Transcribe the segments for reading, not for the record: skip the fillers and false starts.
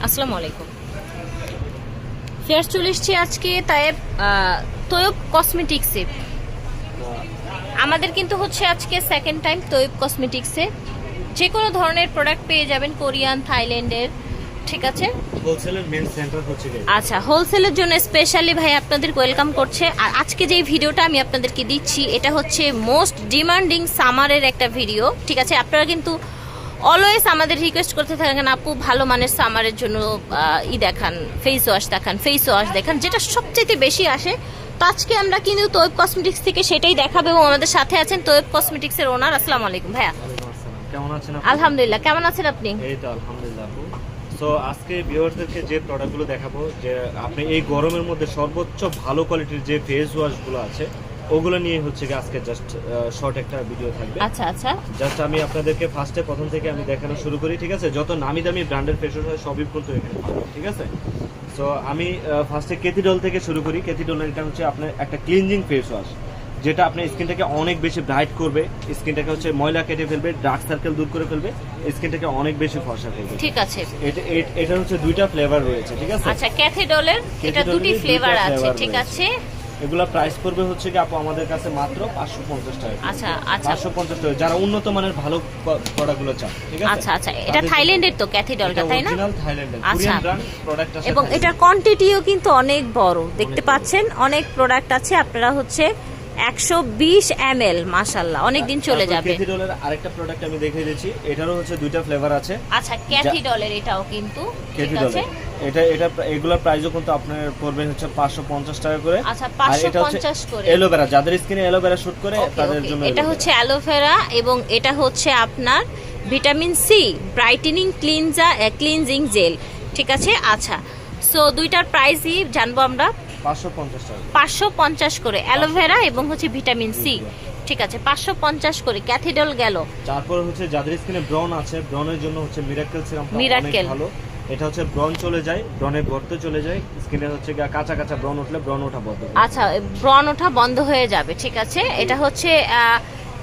আসসালামু আলাইকুম। ফেয়ার চলে এসেছি আজকে তৈয়ব কসমেটিক্সে। আমাদের কিন্তু হচ্ছে আজকে সেকেন্ড টাইম তৈয়ব কসমেটিক্সে যে কোনো ধরনের প্রোডাক্ট পেয়ে যাবেন, কোরিয়ান, থাইল্যান্ডের, ঠিক আছে। হোলসেলের মেন সেন্টার হচ্ছে আচ্ছা, হোলসেলের জন্য স্পেশালি ভাই আপনাদের ওয়েলকাম করছে। আর আজকে যে ভিডিওটা আমি আপনাদেরকে দিচ্ছি এটা হচ্ছে মোস্ট ডিমান্ডিং সামারের একটা ভিডিও, ঠিক আছে। আপনারা কিন্তু অলওয়েজ আমাদের রিকোয়েস্ট করতে থাকেন, আপু ভালো মানের সামারের জন্য দেখান, ফেস ওয়াশ দেখান, যেটা সবচেয়ে বেশি আসে। তো আজকে আমরা কিন্তু তৈয়ব কসমেটিক্স থেকে সেটাই দেখাবো এবং আমাদের সাথে আছেন তৈয়ব কসমেটিক্সের ওনার। আসসালামু আলাইকুম ভাইয়া। কেমন আছেন? আলহামদুলিল্লাহ, কেমন আছেন আপনি? এই তো আলহামদুলিল্লাহ আপু। সো আজকে ভিউয়ারদেরকে যে প্রোডাক্টগুলো দেখাবো, যে আপনি এই গরমের মধ্যে সর্বোচ্চ ভালো কোয়ালিটির যে ফেস ওয়াশগুলো আছে ওগুলো নিয়ে হচ্ছে কি আজকে জাস্ট শর্ট একটা ভিডিও থাকবে। আচ্ছা আচ্ছা, জাস্ট আমি আপনাদেরকে প্রথম থেকে আমি দেখানো শুরু করি, ঠিক আছে। যত নামি দামি ব্র্যান্ডের ফেস ওয়াশ হয় সবই কিন্তু এখানে পাবেন, ঠিক আছে। সো আমি ফার্স্টে কেথিডল থেকে শুরু করি। কেথিডল এটা হচ্ছে আপনার একটা ক্লিনজিং ফেস ওয়াশ, যেটা আপনার স্কিনটাকে অনেক বেশি ব্রাইট করবে, স্কিনটাকে হচ্ছে ময়লা কেটে ফেলবে, ডার্ক সার্কেল দূর করে ফেলবে, স্কিনটাকে অনেক বেশি ফর্সা করবে, ঠিক আছে। এটা হচ্ছে দুইটা ফ্লেভার রয়েছে, ঠিক আছে। আচ্ছা, ক্যাথিডলের এটা দুটি ফ্লেভার আছে, ঠিক আছে। এগুলা প্রাইস পড়বে হচ্ছে কি আপু আমাদের কাছে মাত্র 550 টাকা। আচ্ছা আচ্ছা, 550 টাকা যারা উন্নত মানের ভালো প্রোডাক্টগুলো চান, ঠিক আছে। আচ্ছা আচ্ছা, এটা থাইল্যান্ডের তো ক্যাথিডলটা, তাই না? অরিজিনাল থাইল্যান্ডের আচ্ছা, কোরিয়ান ব্র্যান্ড প্রোডাক্ট আছে এবং এটার কোয়ান্টিটিও কিন্তু অনেক বড়, দেখতে পাচ্ছেন অনেক প্রোডাক্ট আছে। আপনারা হচ্ছে 120 ml, মাশাআল্লাহ, অনেক দিন চলে যাবে। ক্যাথিডলের আরেকটা প্রোডাক্ট আমি দেখিয়ে দিচ্ছি, এটারও হচ্ছে দুইটা ফ্লেভার আছে। আচ্ছা, ক্যাথিডলের এটাও কিন্তু, ঠিক আছে। এটা এগুলোর প্রাইসও কিন্তু আপনার পড়বে হচ্ছে 550 টাকা করে। আচ্ছা, 550 করে। অ্যালোভেরা, যাদের স্কিনে অ্যালোভেরা শুট করে তাদের জন্য এটা হচ্ছে অ্যালোভেরা এবং এটা হচ্ছে আপনার vitamin C brightening cleansing gel, ঠিক আছে। আচ্ছা, সো দুইটার প্রাইসই জানবো আমরা। 550 টাকা, 550 করে অ্যালোভেরা এবং হচ্ছে ভিটামিন সি, ঠিক আছে। 550 করে ক্যাথিডল গেল। তারপর হচ্ছে যাদের স্কিনে ব্রন আছে, ব্রনের জন্য হচ্ছে মিরাকেল সিরামটা অনেক মিরাকেল ভালো। এটা হচ্ছে ব্রন চলে যায়, ব্রনে গর্ত চলে যায়, স্কিনে হচ্ছে কাঁচা কাঁচা ব্রন উঠলে ব্রন ওঠা বন্ধ হয়। আচ্ছা, ব্রন ওঠা বন্ধ হয়ে যাবে, ঠিক আছে। এটা হচ্ছে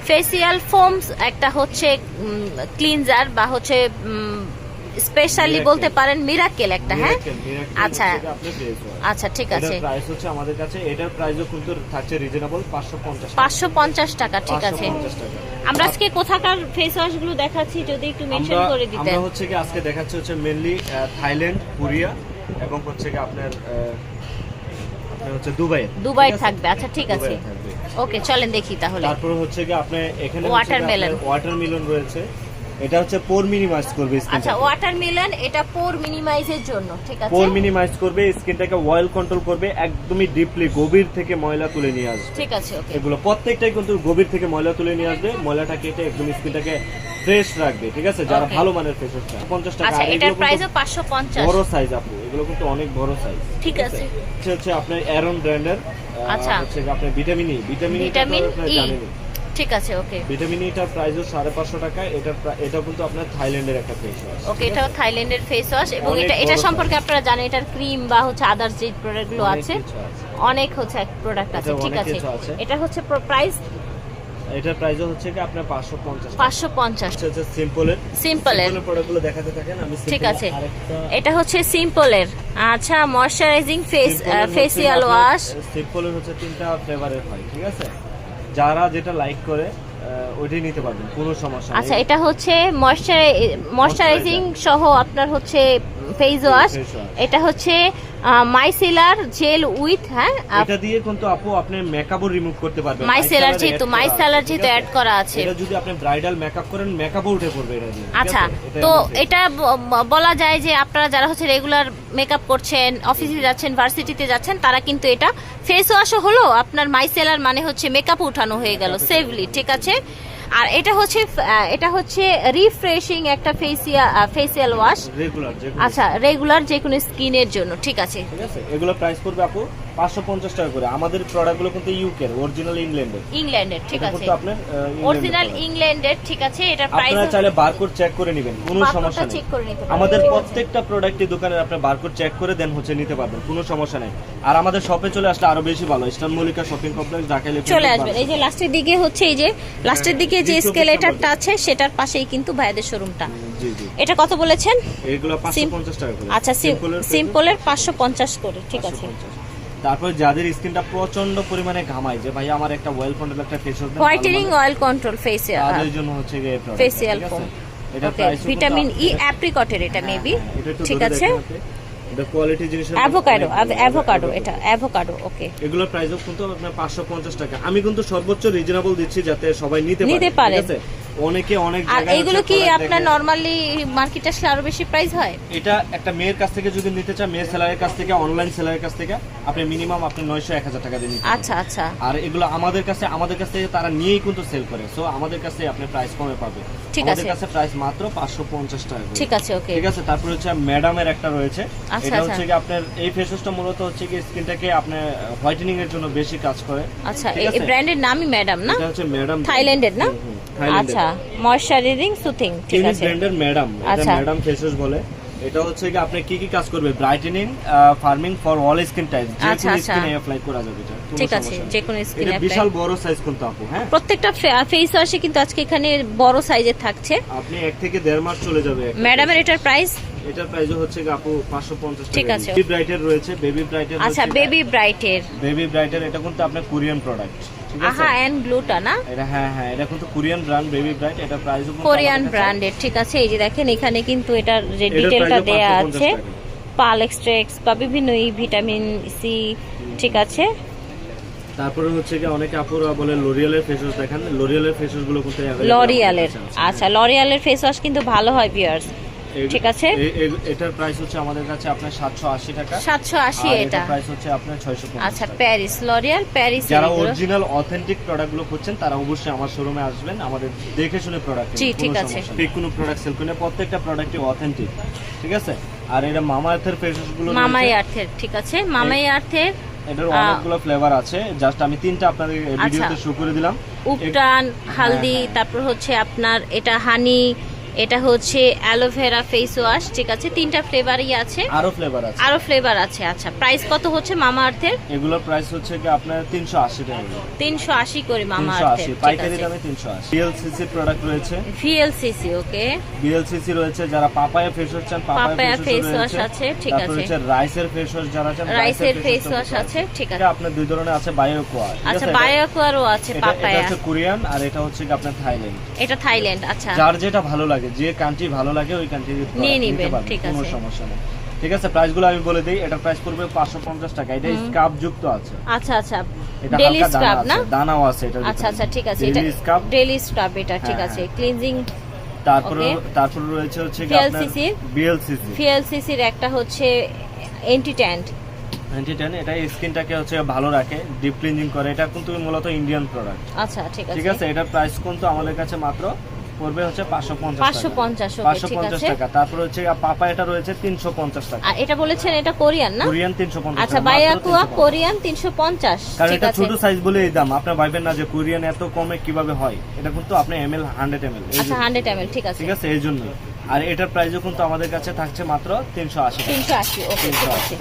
ফেসিয়াল ফোমস, একটা হচ্ছে ক্লিনজার বা হচ্ছে স্পেশালি বলতে পারেন মিরাকেল একটা, হ্যাঁ। আচ্ছা আচ্ছা, ঠিক আছে। এটার প্রাইস হচ্ছে আমাদের কাছে, এটার প্রাইসও কিন্তু থাকছে রিজনেবল, 550 টাকা, ঠিক আছে। 550 টাকা। আমরা আজকে কোথাকার ফেস ওয়াশ গুলো দেখাচ্ছি যদি একটু মেনশন করে দিতেন। আমরা হচ্ছে কি আজকে দেখাচ্ছি হচ্ছে মেইনলি থাইল্যান্ড, কোরিয়া এবং হচ্ছে কি আপনার হচ্ছে দুবাই থাকবে। আচ্ছা, ঠিক আছে, ওকে, চলেন দেখি তাহলে। তারপর হচ্ছে কি আপনি এখানে ওয়াটারমেলন রয়েছে, এটা হচ্ছে পোর মিনিমাইজ করবে স্কিনটা। আচ্ছা, ওয়াটারমেলন এটা পোর মিনিমাইজের জন্য, ঠিক আছে। পোর মিনিমাইজ করবে, স্কিনটাকে অয়েল কন্ট্রোল করবে, একদমই ডিপলি গভীর থেকে ময়লা তুলে নিয়ে আসবে, ঠিক আছে, ওকে। এগুলো প্রত্যেকটাই কিন্তু গভীর থেকে ময়লা তুলে নিয়ে আসবে, ময়লাটা কেটে একদম স্কিনটাকে ফ্রেশ রাখবে, ঠিক আছে। যারা ভালো মানের ফেস ওয়াশ চায় 50 টাকা। আচ্ছা, এটার প্রাইসও 550। বড় সাইজ আপু, এগুলো কিন্তু অনেক বড় সাইজ, ঠিক আছে। এটা হচ্ছে আপনার অ্যারন ব্র্যান্ডের। আচ্ছা, হচ্ছে আপনার ভিটামিন ই, ঠিক আছে, ওকে। ভিটামিন ইটার প্রাইসও 550 টাকা। এটা কিন্তু আপনার থাইল্যান্ডের একটা ফেস ওয়াশ, ওকে। এটাও থাইল্যান্ডের ফেস ওয়াশ এবং এটা সম্পর্কে আপনারা জানেন, এটার ক্রিম বা হচ্ছে আদার্স যে প্রোডাক্ট গুলো আছে, অনেক হচ্ছে প্রোডাক্ট আছে, ঠিক আছে। এটা হচ্ছে প্রাইস, এটার প্রাইসও হচ্ছে কি আপনার 550। 550 হচ্ছে সিম্পলের প্রোডাক্টগুলো দেখাতে থাকেন আমি, ঠিক আছে। এটা হচ্ছে সিম্পলের, আচ্ছা, ময়শ্চারাইজিং ফেসিয়াল ওয়াশ। সিম্পলের হচ্ছে 3টা ফ্লেভারের হয়, ঠিক আছে। যারা যেটা লাইক করে ওইটাই নিতে পারবেন, কোনো সমস্যা নেই। আচ্ছা, এটা হচ্ছে ময়শ্চারাইজিং সহ আপনার হচ্ছে ফেস ওয়াশ। এটা হচ্ছে মাইসেলার জেল উইথ, হ্যাঁ, এটা দিয়ে কিন্তু আপু আপনি মেকআপও রিমুভ করতে পারবেন। মাইসেলার যেহেতু অ্যাড করা আছে, এটা যদি আপনি ব্রাইডাল মেকআপ করেন মেকআপও উঠে পড়বে এটা দিয়ে। আচ্ছা, তো এটা বলা যায় যে আপনারা যারা হচ্ছে রেগুলার মেকআপ করছেন, অফিসে যাচ্ছেন, ভার্সিটিতে যাচ্ছেন, তারা কিন্তু এটা ফেস ওয়াশও হলো আপনার মাইসেলার, মানে হচ্ছে মেকআপ উঠানো হয়ে গেল সেভলি, ঠিক আছে। আর এটা হচ্ছে রিফ্রেশিং একটা ফেসিয়াল ওয়াশ, আচ্ছা, রেগুলার যে কোনো স্কিনের জন্য, ঠিক আছে। এগুলো প্রাইস পড়বে আপু 550 টাকা করে। আমাদের প্রোডাক্টগুলো কিন্তু ইউকে অরিজিনাল ইংল্যান্ডের, ঠিক এটা আছে, কিন্তু আপনার অরিজিনাল ইংল্যান্ডের, ঠিক আছে। এটার প্রাইস আপনারা চাইলে বারকোড চেক করে নেবেন, কোনো সমস্যা নেই। চেক করে নিতে পারবেন। আমাদের প্রত্যেকটা প্রোডাক্টের দোকানে আপনি বারকোড চেক করে দেন হচ্ছে নিতে পারবেন, কোনো সমস্যা নেই। আর আমাদের শপে চলে আসলে আরো বেশি ভালো। Eastern Mallika shopping complex, Dhaka চলে আসবেন। এই যে লাস্টের দিকে হচ্ছে, এই যে লাস্টের দিকে যে স্কেলেটরটা আছে সেটার পাশেই কিন্তু ভাইদের শোরুমটা। জি জি। এটা কত বলেছেন? এগুলো 550 টাকা করে। আচ্ছা, সিম্পলের 550 করে, ঠিক আছে। তারপর যাদের স্কিনটা প্রচন্ড পরিমাণে ঘামায়, যে ভাই আমার একটা ওয়েল কন্ট্রোল একটা ফেসিয়াল দেন, হোয়াইটেনিং অয়েল কন্ট্রোল ফেসিয়াল, তাদের জন্য হচ্ছে এই প্রোডাক্ট ফেসিয়াল ফোম। এটা ওকে, প্রাইস ভিটামিন ই অ্যাপ্রিকটের এটা মেবি, ঠিক আছে। এটা কোয়ালিটি জিনিস, অ্যাভোকাডো, এটা অ্যাভোকাডো। ওকে, এগুলোর প্রাইসও কিন্তু আপনার 550 টাকা। আমি কিন্তু সর্বোচ্চ রিজনেবল দিচ্ছি যাতে সবাই নিতে পারে, ঠিক আছে। অনেকে অনেক আর জায়গায় এগুলো কি আপনার নরমালি মার্কেটে আসলে আরো বেশি প্রাইস হয়? এটা একটা মেয়ের কাছ থেকে যদি নিতে চান, মেয়ের সেলারের কাছ থেকে, অনলাইন সেলারের কাছ থেকে আপনি মিনিমাম আপনি 900-1000 টাকা দিয়ে নিতে পারবেন। আচ্ছা আচ্ছা। আর এগুলো আমাদের কাছ থেকে তারা নিয়েই কিন্তু সেল করে, সো আমাদের কাছে আপনি প্রাইস কমে পাবে। ঠিক আছে, আমাদের কাছে প্রাইস মাত্র 550 টাকা করে। ঠিক আছে, ওকে, ঠিক আছে। তারপর হচ্ছে ম্যাডামের একটা রয়েছে, আচ্ছা, এটা আচ্ছা। হচ্ছে কি আপনার এই ফেস ওয়াশটা মূলত হচ্ছে কি স্কিনটাকে আপনার হোয়াইটেনিং এর জন্য বেশি কাজ করে। আচ্ছা, এই ব্র্যান্ডের নামই ম্যাডাম না? এটা হচ্ছে ম্যাডাম, থাইল্যান্ডের না? আচ্ছা, ময়েশ্চারাইজিং সুথিং, ঠিক আছে। ব্র্যান্ডের ম্যাডাম, এটা আচ্ছা। ম্যাডাম ফেস ওয়াশ বলে। এটা হচ্ছে কি আপনি কি কি কাজ করবে, brightening, farming for all skin type, যে আচ্ছা, কোনো আচ্ছা। স্কিনে অ্যাপ্লাই করা যাবে এটা, কোনো ঠিক আছে, সমস্যা নেই। যে কোনো স্কিনে এটা বিশাল বড় সাইজ কিন্তু আপু, হ্যাঁ, প্রত্যেকটা ফেস ওয়াশে কিন্তু আজকে এখানে বড় সাইজের থাকছে। আপনি 1 থেকে 1.5 মাস চলে যাবে। ম্যাডামের এটার প্রাইস, এটার প্রাইসও হচ্ছে কি আপু 550 টাকা। ঠিক আছে। বেবি ব্রাইটের রয়েছে, বেবি ব্রাইটের, আচ্ছা, বেবি ব্রাইটের, এটা কিন্তু আপনার কোরিয়ান প্রোডাক্ট, ঠিক আছে। আহা এন্ড গ্লুটা না? এটা হ্যাঁ, এটা কিন্তু কোরিয়ান ব্র্যান্ড বেবি ব্রাইট, এটা প্রাইসও কোরিয়ান ব্র্যান্ডের, ঠিক আছে। এই যে দেখেন এখানে কিন্তু এটার যে ডিটেইলটা দেয়া আছে, পাল এক্সট্রাক্টস বা বিভিন্ন ভিটামিন সি, ঠিক আছে। তারপরে হচ্ছে কি অনেকে আপুরা বলে লরিয়ালের ফেস ওয়াশ দেখান, লরিয়ালের ফেস ওয়াশ গুলো কিন্তু লরিয়ালের, আচ্ছা, লরিয়ালের ফেস ওয়াশ কিন্তু ভালো হয় ভিউয়ার্স, ঠিক আছে। এটার প্রাইস হচ্ছে আমাদের কাছে আপনার 780 টাকা, 780 আর এটা এটার প্রাইস হচ্ছে আপনার 650। আচ্ছা, প্যারিস, লরিয়াল প্যারিস। যারা অরিজিনাল অথেন্টিক প্রোডাক্টগুলো খুঁজছেন তারা অবশ্যই আমার শোরুমে আসবেন, আমাদের দেখে শুনে প্রোডাক্ট, জি, ঠিক আছে। ঠিক কোনো প্রোডাক্ট সেল করি না, প্রত্যেকটা প্রোডাক্টই অথেন্টিক, ঠিক আছে। আর এটা মামা আর্থের ফেস ওয়াশ গুলো, মামা আর্থের, ঠিক আছে, মামা আর্থের এটার অনেকগুলো ফ্লেভার আছে, জাস্ট আমি 3টা আপনাদের ভিডিওতে শো করে দিলাম। উপটান, হালদি, তারপর হচ্ছে আপনার এটা হানি, এটা হচ্ছে অ্যালোভেরা ফেস ওয়াশ, ঠিক আছে। 3টা ফ্লেভারই আছে, আরো ফ্লেভার আছে। আচ্ছা, প্রাইস কত হচ্ছে মামা আর্থের? এগুলোর প্রাইস হচ্ছে কি আপনার 380 টাকা, 380 করে মামা আর্থের, 380 পাইকারি দামে 380। ভিএলসিসি প্রোডাক্ট রয়েছে, ভিএলসিসি, ওকে, ভিএলসিসি রয়েছে। যারা পাপায়া ফেস ওয়াশ চান, পাপায়া ফেস ওয়াশ আছে, ঠিক আছে। তারপর হচ্ছে রাইসের ফেস ওয়াশ যারা চান, রাইসের ফেস ওয়াশ আছে, ঠিক আছে। এটা আপনার দুই ধরনের আছে, বায়োকোয়া, আচ্ছা, বায়োকোয়ারও আছে, পাপায়া। এটা হচ্ছে কোরিয়ান আর এটা হচ্ছে কি আপনার থাইল্যান্ড। এটা থাইল্যান্ড, আচ্ছা। যার যেটা ভালো লাগে, যে কান্ট্রি ভালো লাগে ওই কান্ট্রি নিয়ে নিবেন, ঠিক কোনো আছে, সমস্যা নেই। ঠিক আছে, প্রাইসগুলো আমি বলে দেই। এটা প্রাইস পড়বে 550 টাকা। এটা স্কার্ফ যুক্ত আছে, আচ্ছা আচ্ছা, এটা ডেইলি হালকা স্ক্রাব না? দানাও আছে এটা। আচ্ছা আচ্ছা, ঠিক আছে, এটা ডেইলি স্ক্রাব, এটা ঠিক আছে, ক্লিনজিং। তারপর রয়েছে হচ্ছে কি আপনার ভিএলসিসি এর একটা হচ্ছে অ্যান্টি ট্যান, এটা স্কিনটাকে হচ্ছে ভালো রাখে, ডিপ ক্লিনজিং করে। এটা কিন্তু মূলত ইন্ডিয়ান প্রোডাক্ট, আচ্ছা, ঠিক আছে, ঠিক আছে। এটার প্রাইস কিন্তু আমাদের কাছে মাত্র পড়বে হচ্ছে 550 টাকা। তারপর হচ্ছে পাপায়াটা রয়েছে 350 টাকা। আর এটা বলেছেন এটা কোরিয়ান না? কোরিয়ান 350। আচ্ছা, বায়োকোয়া কোরিয়ান 350, কারণ ঠিক এটা আছে। ছোট সাইজ বলে এই দাম। আপনারা ভাবেন না যে কোরিয়ান এত কমে কিভাবে হয়, এটা কিন্তু আপনি ml 100 ml, আচ্ছা, 100 ml, ঠিক আছে, ঠিক আছে, এই জন্য। আর এটার প্রাইসও কিন্তু আমাদের কাছে থাকছে মাত্র 380 টাকা। 380, ওকে, ঠিক আছে,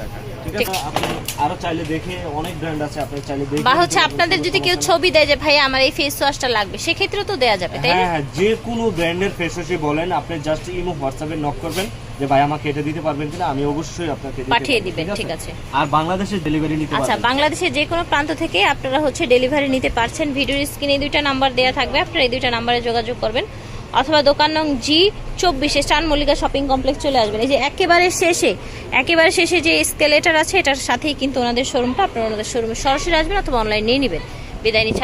ঠিক আছে। আপনি আরো চাইলে দেখে অনেক ব্র্যান্ড আছে, আপনি চাইলে দেখে, বা হচ্ছে আপনাদের যদি কেউ ছবি দেয় যে ভাই আমার এই ফেস ওয়াশটা লাগবে, সেক্ষেত্রে তো দেয়া যাবে, তাই না? হ্যাঁ, যে কোনো ব্র্যান্ডের ফেস ওয়াশই বলেন, আপনি জাস্ট ইমো হোয়াটসঅ্যাপে নক করবেন যে ভাই আমাকে এটা দিতে পারবেন কিনা, আমি অবশ্যই আপনাকে পাঠিয়ে দিবেন, ঠিক আছে। আর বাংলাদেশের ডেলিভারি নিতে আচ্ছা, পারবেন। বাংলাদেশের যে কোনো প্রান্ত থেকে আপনারা হচ্ছে ডেলিভারি নিতে পারছেন। ভিডিওর স্ক্রিনে 2টা নাম্বার দেওয়া থাকবে, আপনারা এই 2টা নাম্বারে যোগাযোগ করবেন, অথবা দোকান নং G24 eastern Mallika shopping complex চলে আসবেন। এই যে একেবারে শেষে যে স্কেলেটর আছে, এটার সাথেই কিন্তু ওনাদের শোরুমটা, আপনারা ওনাদের শোরুমে সরাসরি আসবেন অথবা অনলাইন নিয়ে নেবেন। বিদায় নিচ্ছি।